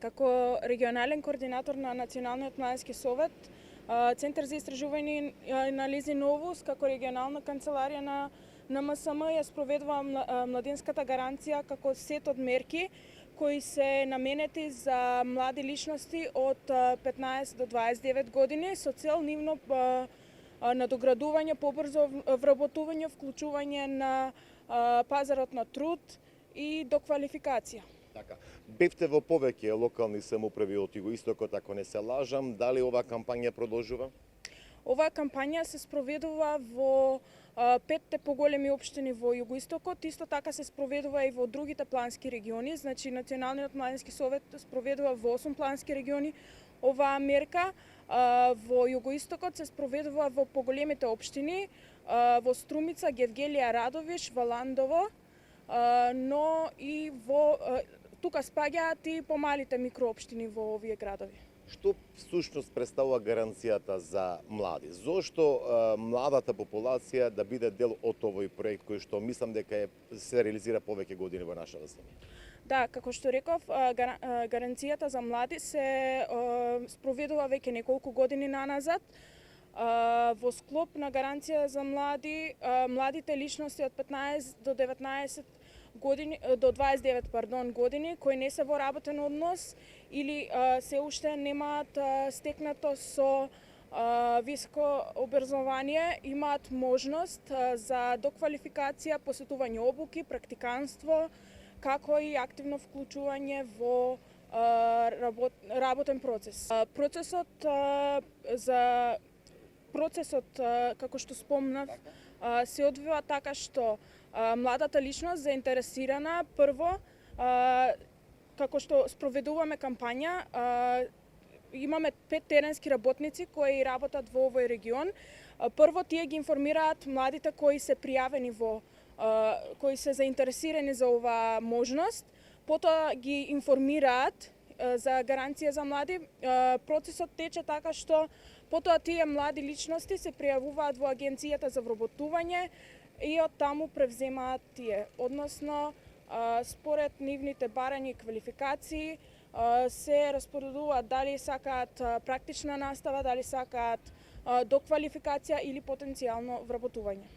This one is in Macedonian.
Како регионален координатор на Националниот младински совет, Центар за истражување и анализи Новус, како регионална канцеларија на НМСМ ја спроведува младинската гаранција како сет од мерки кои се наменети за млади личности од 15 до 29 години со цел нивно надоградување, побрзо вработување, вклучување на пазарот на труд и доквалификација. Така. Бевте во повеќе локални самоуправи од Југоистокот, ако не се лажам, дали оваа кампања продолжува? Оваа кампања се спроведува во 5 поголеми општини во Југоистокот, исто така се спроведува и во другите плански региони, значи Националниот младински совет спроведува во 8 плански региони оваа мерка. Во Југоистокот се спроведува во поголемите општини, во Струмица, Гевгелија, Радовиш, Валандово, но и во тука спаѓаат и помалите микроопштини во овие градови. Што всушност представува гаранцијата за млади? Зошто младата популација да биде дел од овој проект кој што мислам дека се реализира повеќе години во нашата земја? Да, како што реков, гаранцијата за млади се спроведува веќе неколку години наназад. Во склоп на гаранција за млади, младите личности од 15 до 19 години, до 29 години, кои не се во работен однос или се уште немаат стекнато со високо образование, имаат можност за доквалификација, посетување обуки, практиканство, како и активно вклучување во работен процес. Процесот, како што спомнав, се одвива така што младата личност заинтересирана прво, како што спроведуваме кампања, имаме 5 теренски работници кои работат во овој регион. Прво тие ги информираат младите кои се пријавени кои се заинтересирани за оваа можност, потоа ги информираат за гаранција за млади. Процесот тече така што потоа тие млади личности се пријавуваат во агенцијата за вработување и од таму превземаат тие, односно според нивните барања и квалификации се распоредуваат дали сакаат практична настава, дали сакаат доквалификација или потенцијално вработување.